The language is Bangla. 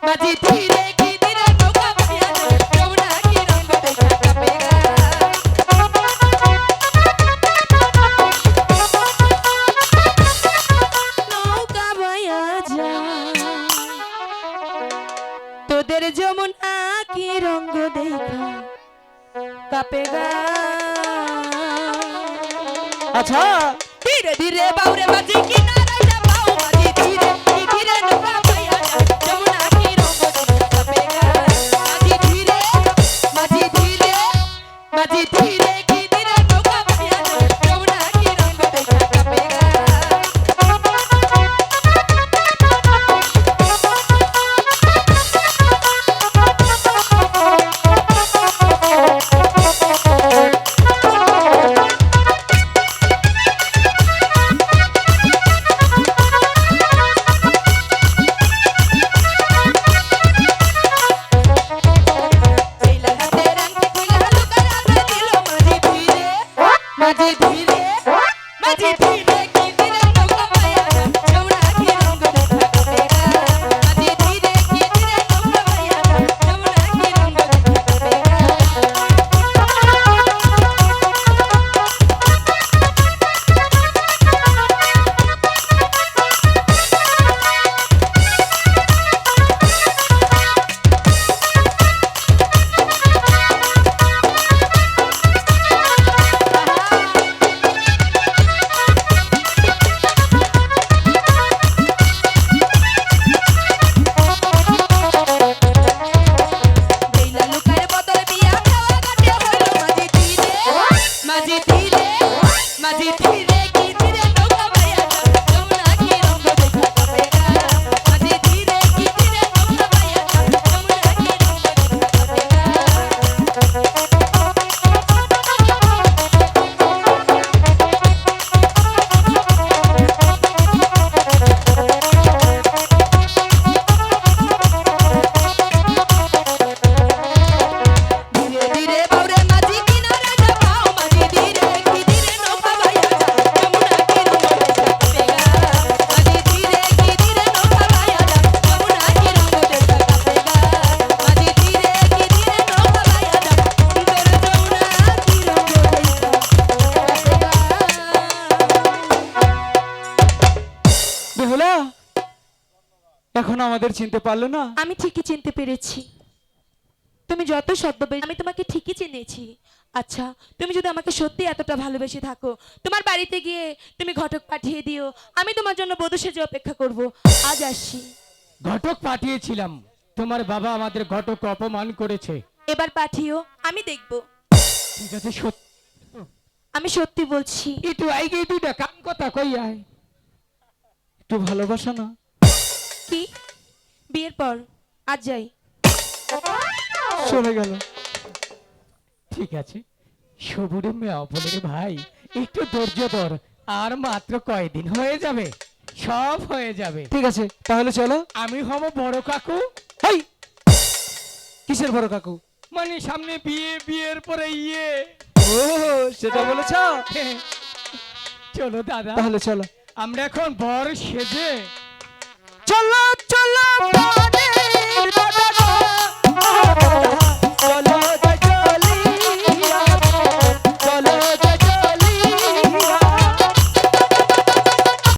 মাঝি ধীরে কি ধীরে নৌকা বাইয়া যায় যমুনা কি রঙ্গ দেখা কাঁপে গা নৌকা বাইয়া যায় তোদের যমুনা কি রঙ্গ দেখা কাঁপে গা আচ্ছা ধীরে ধীরে বাউরে মাঝি কিনারায় যা পাও মাঝি ধীরে কি ধীরে নৌকা বাইয়া যায় যমুনা কি রঙ্গ দেখা কাঁপে গা মাঝি ধীরে মাঝি ধীরে মাঝি ধীরে কি ধীরে নৌকা বাইয়া যায় যমুনা কি রঙ্গ দেখা কাঁপে গা মাঝি ধীরে মাঝি ধীরে কি ধীরে নৌকা বাইয়া যায় যমুনা কি রঙ্গ দেখা কাঁপে গা মাঝি ধীরে কি ধীরে নৌকা বাইয়া যায় যমুনা কি রঙ্গ দেখা কাঁপে গা বেলা লুকার বদল বিয়া খাওয়া কাটে হইলো মাঝি ধীরে মাঝি ধীরে কি ধীরে নৌকা বাইয়া যায় যমুনা কি রঙ্গ দেখা কাঁপে গা মাঝি ধীরে কি ধীরে নৌকা বাইয়া যায় যমুনা কি রঙ্গ দেখা কাঁপে গা ধীরে ধীরে বাউরে মাঝি কিনারা যা পাও মাঝি ধীরে কি ধীরে নৌকা বাইয়া যায় যমুনা কি রঙ্গ দেখা কাঁপে গা মাঝি ধীরে কি ধীরে নৌকা বাইয়া যায় যমুনা কি রঙ্গ দেখা কাঁপে গা মাঝি ধীরে কি ধীরে নৌকা বাইয়া যায় তোর যমুনা কি রঙ্গ দেখা কাঁপে গা বেহুলা এখন আমাদের চিনতে পারলো না? আমি ঠিকই চিনতে পেরেছি তুমি যত সদ্যবেশ আমি তোমাকে ঠিকই চিনেছি আচ্ছা তুমি যদি আমাকে সত্যি এতটা ভালোবেসে থাকো তোমার বাড়িতে গিয়ে তুমি ঘটক পাঠিয়ে দিও আমি তোমার জন্য বধূ সেজে অপেক্ষা করব আজ আসছি ঘটক পাঠিয়েছিলাম, তোমার বাবা আমাদের ঘটক অপমান করেছে। এবার পাঠিও আমি দেখব ঠিক আছে, সত্যি আমি সত্যি বলছি একটু আইগে দুইটা কান কথা কই আয়, একটু ভালোবাসা না? কি বিয়ের পর আজ যাই চলে গেল। ঠিক আছে, সবুরে মেয়া বলে ভাই একটু ধৈর্য ধর, আর মাত্র কয়দিন হয়ে যাবে, সব হয়ে যাবে। ঠিক আছে তাহলে চলো। আমি হব বড় কাকু। হাই, কিসের বড় কাকু? মানে সামনে বিয়ে, বিয়ের পরে ইয়ে। ও সেটা বলেছ? চলো দাদা, তাহলে চলো আমরা এখন বর সেজে চলো চলো